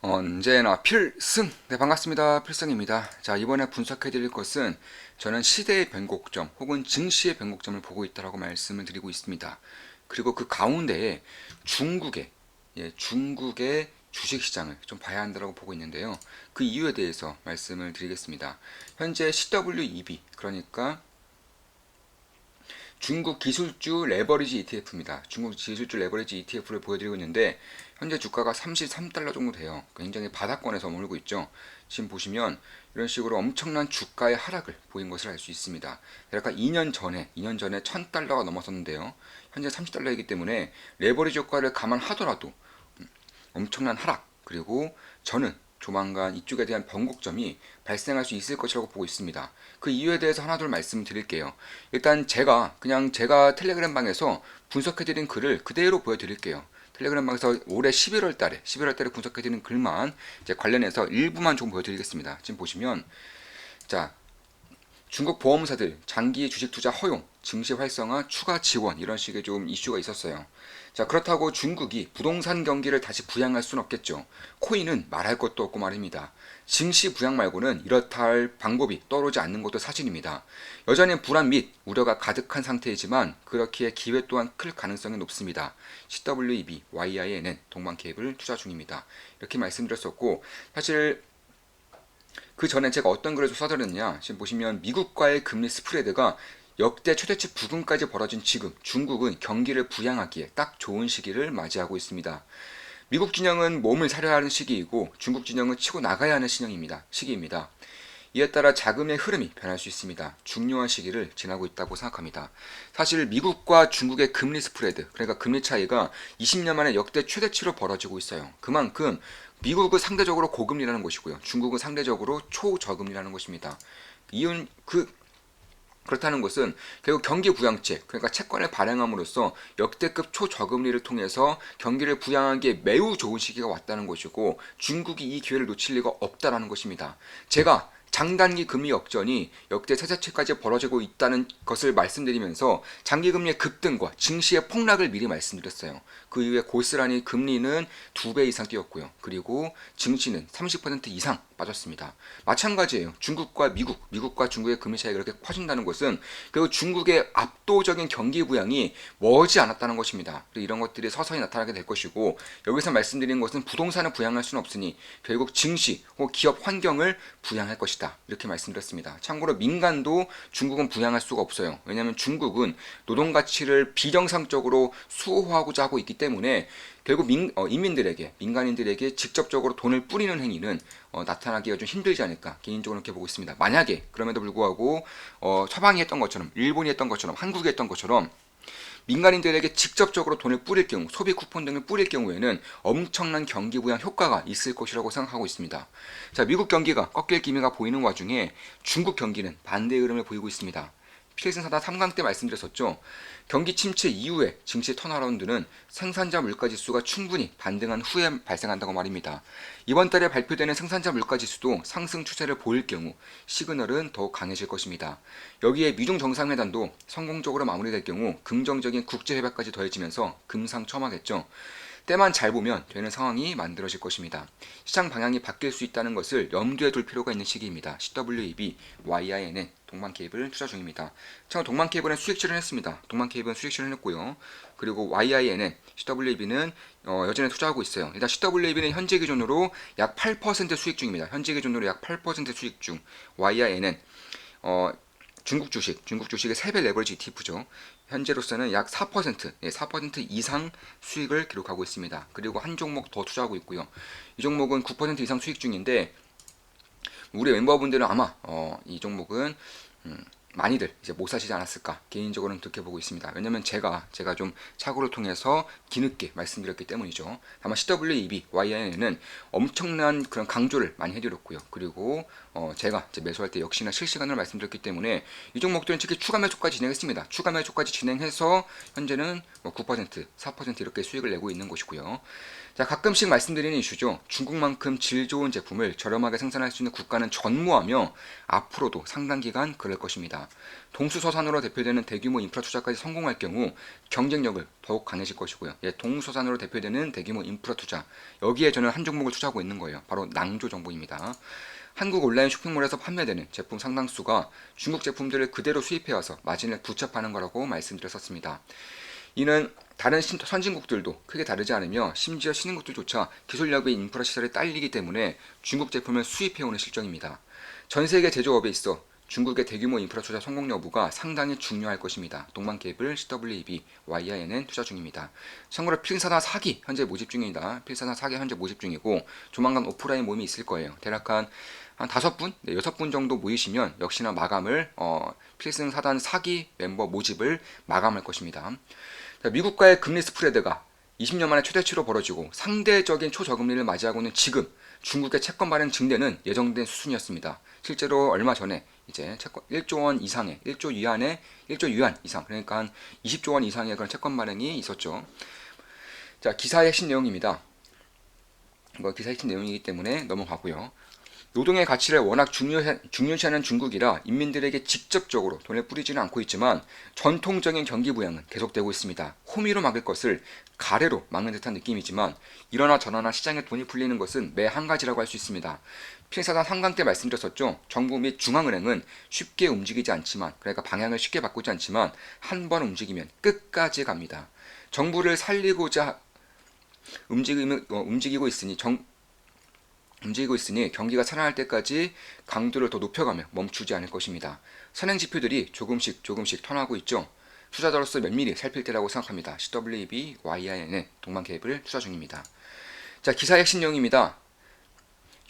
언제나 필승! 네, 반갑습니다. 필승입니다. 자, 이번에 분석해드릴 것은 저는 시대의 변곡점 혹은 증시의 변곡점을 보고 있다고 말씀을 드리고 있습니다. 그리고 그 가운데에 중국의, 중국의 주식시장을 좀 봐야 한다고 보고 있는데요. 그 이유에 대해서 말씀을 드리겠습니다. 현재 CWEB, 그러니까 중국 기술주 레버리지 ETF입니다. 중국 기술주 레버리지 ETF를 보여드리고 있는데 현재 주가가 33달러 정도 돼요. 굉장히 바닥권에서 머물고 있죠. 지금 보시면 이런 식으로 엄청난 주가의 하락을 보인 것을 알 수 있습니다. 약간 2년 전에 1000달러가 넘었었는데요. 현재 30달러이기 때문에 레버리지 효과를 감안하더라도 엄청난 하락, 그리고 저는 조만간 이쪽에 대한 변곡점이 발생할 수 있을 것이라고 보고 있습니다. 그 이유에 대해서 하나둘 말씀드릴게요. 일단 제가 텔레그램 방에서 분석해드린 글을 그대로 보여드릴게요. 텔레그램 방에서 올해 11월 달에 분석해드린 글만 이제 관련해서 일부만 좀 보여드리겠습니다. 지금 보시면 자, 중국 보험사들 장기 주식 투자 허용, 증시 활성화, 추가 지원 이런 식의 좀 이슈가 있었어요. 자, 그렇다고 중국이 부동산 경기를 다시 부양할 수는 없겠죠. 코인은 말할 것도 없고 말입니다. 증시 부양 말고는 이렇다 할 방법이 떠오르지 않는 것도 사실입니다. 여전히 불안 및 우려가 가득한 상태이지만 그렇기에 기회 또한 클 가능성이 높습니다. CWEB, YINN, 동방케이블 투자 중입니다. 이렇게 말씀드렸었고, 사실 그 전에 제가 어떤 글을 좀 써드렸느냐, 지금 보시면 미국과의 금리 스프레드가 역대 최대치 부근까지 벌어진 지금 중국은 경기를 부양하기에 딱 좋은 시기를 맞이하고 있습니다. 미국 진영은 몸을 사려야 하는 시기이고 중국 진영은 치고 나가야 하는 시기입니다. 이에 따라 자금의 흐름이 변할 수 있습니다. 중요한 시기를 지나고 있다고 생각합니다. 사실 미국과 중국의 금리 스프레드, 그러니까 금리 차이가 20년 만에 역대 최대치로 벌어지고 있어요. 그만큼 미국은 상대적으로 고금리라는 것이고요. 중국은 상대적으로 초저금리라는 것입니다. 이윤 그렇다는 것은 결국 경기 부양책, 그러니까 채권을 발행함으로써 역대급 초저금리를 통해서 경기를 부양한 게 매우 좋은 시기가 왔다는 것이고 중국이 이 기회를 놓칠 리가 없다는 것입니다. 제가 장단기 금리 역전이 역대 최저치까지 벌어지고 있다는 것을 말씀드리면서 장기금리의 급등과 증시의 폭락을 미리 말씀드렸어요. 그 이후에 고스란히 금리는 2배 이상 뛰었고요. 그리고 증시는 30% 이상 빠졌습니다. 마찬가지예요. 미국과 중국의 금리 차이가 그렇게 커진다는 것은 결국 중국의 압도적인 경기 부양이 머지 않았다는 것입니다. 이런 것들이 서서히 나타나게 될 것이고 여기서 말씀드린 것은 부동산을 부양할 수는 없으니 결국 증시 혹은 기업 환경을 부양할 것이다. 이렇게 말씀드렸습니다. 참고로 민간도 중국은 부양할 수가 없어요. 왜냐하면 중국은 노동 가치를 비정상적으로 수호하고자 하고 있기 때문에 결국 민간인들에게 직접적으로 돈을 뿌리는 행위는 나타나기가 좀 힘들지 않을까 개인적으로 그렇게 보고 있습니다. 만약에 그럼에도 불구하고 서방이 했던 것처럼 일본이 했던 것처럼 한국이 했던 것처럼 민간인들에게 직접적으로 돈을 뿌릴 경우, 소비 쿠폰 등을 뿌릴 경우에는 엄청난 경기 부양 효과가 있을 것이라고 생각하고 있습니다. 자, 미국 경기가 꺾일 기미가 보이는 와중에 중국 경기는 반대의 흐름을 보이고 있습니다. 필승 사단 3강 때 말씀드렸었죠. 경기 침체 이후에 증시 턴어라운드는 생산자 물가지수가 충분히 반등한 후에 발생한다고 말입니다. 이번 달에 발표되는 생산자 물가지수도 상승 추세를 보일 경우 시그널은 더욱 강해질 것입니다. 여기에 미중 정상회담도 성공적으로 마무리될 경우 긍정적인 국제협약까지 더해지면서 금상첨화겠죠. 때만 잘 보면 되는 상황이 만들어질 것입니다. 시장 방향이 바뀔 수 있다는 것을 염두에 둘 필요가 있는 시기입니다. CWEB, YINN, 동방케이블 투자 중입니다. 제가 동방케이블은 수익 실현했습니다. 동방케이블은 수익 실현했고요. 그리고 YINN, CWEB는 여전히 투자하고 있어요. 일단 CWEB는 현재 기준으로 약 8% 수익 중입니다. 현재 기준으로 약 8% 수익 중. YINN 중국 주식의 3배 레버리지 ETF죠. 현재로서는 약 4% 이상 수익을 기록하고 있습니다. 그리고 한 종목 더 투자하고 있고요. 이 종목은 9% 이상 수익 중인데 우리 멤버분들은 아마 이 종목은 많이들 이제 못 사시지 않았을까 개인적으로는 그렇게 보고 있습니다. 왜냐면 제가 좀 착오를 통해서 뒤늦게 말씀드렸기 때문이죠. 다만 CWEB, YINN은 엄청난 그런 강조를 많이 해드렸고요. 그리고 제가 이제 매수할 때 역시나 실시간으로 말씀드렸기 때문에 이 종목들은 특히 추가 매수까지 진행했습니다. 추가 매수까지 진행해서 현재는 9%, 4% 이렇게 수익을 내고 있는 것이고요. 자, 가끔씩 말씀드리는 이슈죠. 중국만큼 질 좋은 제품을 저렴하게 생산할 수 있는 국가는 전무하며 앞으로도 상당 기간 그럴 것입니다. 동수서산으로 대표되는 대규모 인프라 투자까지 성공할 경우 경쟁력을 더욱 강해질 것이고요. 예, 동수서산으로 대표되는 대규모 인프라 투자. 여기에 저는 한 종목을 투자하고 있는 거예요. 바로 낭조정보입니다. 한국 온라인 쇼핑몰에서 판매되는 제품 상당수가 중국 제품들을 그대로 수입해와서 마진을 부착하는 거라고 말씀드렸었습니다. 이는 다른 선진국들도 크게 다르지 않으며 심지어 신흥국들조차 기술력의 인프라 시설이 딸리기 때문에 중국 제품을 수입해오는 실정입니다. 전 세계 제조업에 있어 중국의 대규모 인프라 투자 성공 여부가 상당히 중요할 것입니다. 동방케이블, CWEB, YIN은 투자 중입니다. 참고로 필사단 4기 현재 모집 중입니다. 필사단 4기 현재 모집 중이고 조만간 오프라인 모임이 있을 거예요. 대략 한 5분, 6분 정도 모이시면 역시나 마감을 필승 사단 4기 멤버 모집을 마감할 것입니다. 미국과의 금리 스프레드가 20년 만에 최대치로 벌어지고 상대적인 초저금리를 맞이하고 있는 지금 중국의 채권 발행 증대는 예정된 수준이었습니다. 실제로 얼마 전에 이제 채권 1조 원 이상의 1조 위안의 1조 위안 이상 그러니까 한 20조 원 이상의 그런 채권 발행이 있었죠. 자, 기사의 핵심 내용입니다. 기사의 핵심 내용이기 때문에 넘어가고요. 노동의 가치를 워낙 중요시하는 중국이라 인민들에게 직접적으로 돈을 뿌리지는 않고 있지만 전통적인 경기 부양은 계속되고 있습니다. 호미로 막을 것을 가래로 막는 듯한 느낌이지만 이러나 저러나 시장에 돈이 풀리는 것은 매 한 가지라고 할 수 있습니다. 필사단 3강 때 말씀드렸었죠. 정부 및 중앙은행은 쉽게 움직이지 않지만 그러니까 방향을 쉽게 바꾸지 않지만 한 번 움직이면 끝까지 갑니다. 정부를 살리고자 움직이고 있으니 경기가 살아날 때까지 강도를 더 높여가며 멈추지 않을 것입니다. 선행 지표들이 조금씩 턴하고 있죠. 투자자로서 면밀히 살필 때라고 생각합니다. CWB, YIN은 동방케이블 투자 중입니다. 자, 기사의 핵심 내용입니다.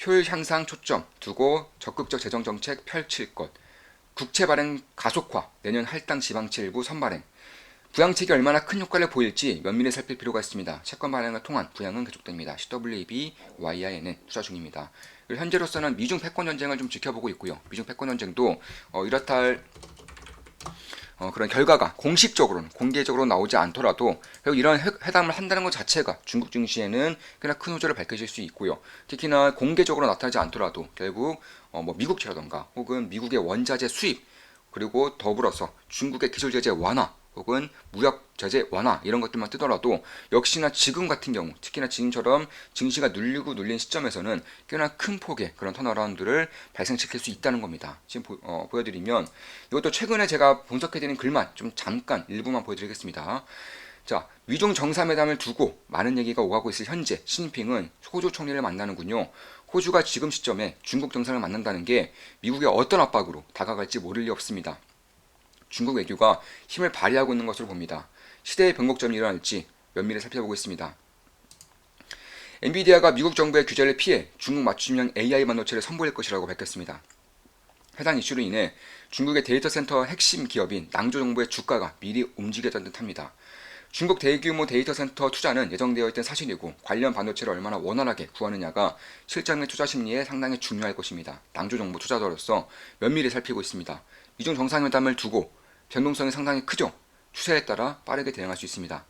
효율 향상 초점 두고 적극적 재정 정책 펼칠 것. 국채 발행 가속화, 내년 할당 지방채 일부 선발행. 부양책이 얼마나 큰 효과를 보일지 면밀히 살필 필요가 있습니다. 채권 발행을 통한 부양은 계속됩니다. CWB, YIN은 투자 중입니다. 현재로서는 미중 패권 전쟁을 좀 지켜보고 있고요. 미중 패권 전쟁도 이렇다 할 그런 결과가 공개적으로 나오지 않더라도 결국 이런 회담을 한다는 것 자체가 중국 증시에는 꽤나 큰 호조를 밝혀질 수 있고요. 특히나 공개적으로 나타나지 않더라도 결국 미국채라던가 혹은 미국의 원자재 수입 그리고 더불어서 중국의 기술 제재 완화 혹은 무역 제재 완화 이런 것들만 뜨더라도 역시나 지금 같은 경우 특히나 지금처럼 증시가 눌린 시점에서는 꽤나 큰 폭의 그런 턴어라운드를 발생시킬 수 있다는 겁니다. 지금 보여드리면 이것도 최근에 제가 분석해드린 글만 좀 잠깐 일부만 보여드리겠습니다. 자, 위중 정상회담을 두고 많은 얘기가 오가고 있을 현재 시진핑은 호주 총리를 만나는군요. 호주가 지금 시점에 중국 정상을 만난다는 게 미국의 어떤 압박으로 다가갈지 모를 리 없습니다. 중국 외교가 힘을 발휘하고 있는 것으로 봅니다. 시대의 변곡점이 일어날지 면밀히 살펴보고 있습니다. 엔비디아가 미국 정부의 규제를 피해 중국 맞춤형 AI 반도체를 선보일 것이라고 밝혔습니다. 해당 이슈로 인해 중국의 데이터 센터 핵심 기업인 낭조정보의 주가가 미리 움직였던 듯합니다. 중국 대규모 데이터 센터 투자는 예정되어 있던 사실이고 관련 반도체를 얼마나 원활하게 구하느냐가 실장 및 투자 심리에 상당히 중요할 것입니다. 낭조정보 투자자로서 면밀히 살피고 있습니다. 미중 정상회담을 두고 변동성이 상당히 크죠. 추세에 따라 빠르게 대응할 수 있습니다.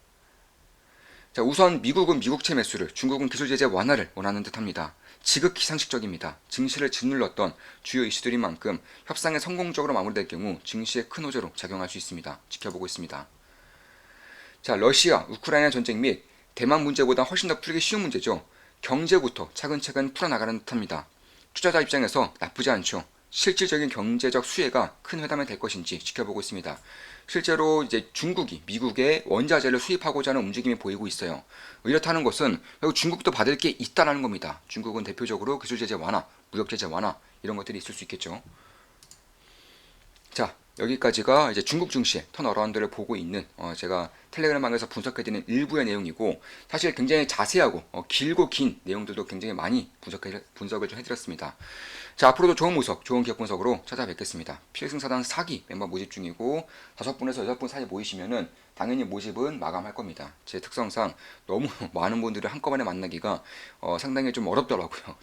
자, 우선 미국은 미국채 매수를, 중국은 기술 제재 완화를 원하는 듯합니다. 지극히 상식적입니다. 증시를 짓눌렀던 주요 이슈들인 만큼 협상에 성공적으로 마무리될 경우 증시에 큰 호재로 작용할 수 있습니다. 지켜보고 있습니다. 자, 러시아, 우크라이나 전쟁 및 대만 문제보다 훨씬 더 풀기 쉬운 문제죠. 경제부터 차근차근 풀어나가는 듯합니다. 투자자 입장에서 나쁘지 않죠. 실질적인 경제적 수혜가 큰 회담이 될 것인지 지켜보고 있습니다. 실제로 이제 중국이 미국의 원자재를 수입하고자 하는 움직임이 보이고 있어요. 이렇다는 것은 결국 중국도 받을 게 있다는 겁니다. 중국은 대표적으로 기술 제재 완화, 무역 제재 완화 이런 것들이 있을 수 있겠죠. 자, 여기까지가 이제 중국 증시의 턴어라운드를 보고 있는 제가 텔레그램방에서 분석해드리는 일부의 내용이고 사실 굉장히 자세하고 길고 긴 내용들도 굉장히 많이 분석을 좀 해드렸습니다. 자, 앞으로도 좋은 분석, 좋은 기업 분석으로 찾아뵙겠습니다. 필승사단 4기 멤버 모집 중이고 5분에서 6분 사이 모이시면은 당연히 모집은 마감할 겁니다. 제 특성상 너무 많은 분들을 한꺼번에 만나기가 상당히 좀 어렵더라고요.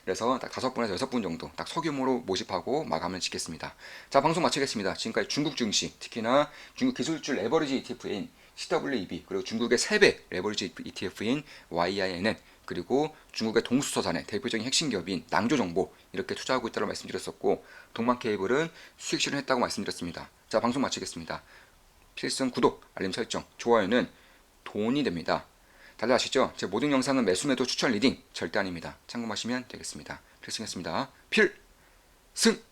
그래서 딱 5분에서 6분 정도 딱 소규모로 모집하고 마감을 짓겠습니다. 자, 방송 마치겠습니다. 지금까지 중국 증시, 특히나 중국 기술주 레버리지 ETF인 CWEB, 그리고 중국의 3배 레버리지 ETF인 YINN, 그리고 중국의 동수서산의 대표적인 핵심 기업인 낭조정보, 이렇게 투자하고 있다고 말씀드렸었고, 동방케이블은 수익 실현했다고 말씀드렸습니다. 자, 방송 마치겠습니다. 필승 구독, 알림 설정, 좋아요는 돈이 됩니다. 다들 아시죠? 제 모든 영상은 매수매도 추천 리딩 절대 아닙니다. 참고하시면 되겠습니다. 필승이었습니다. 필승!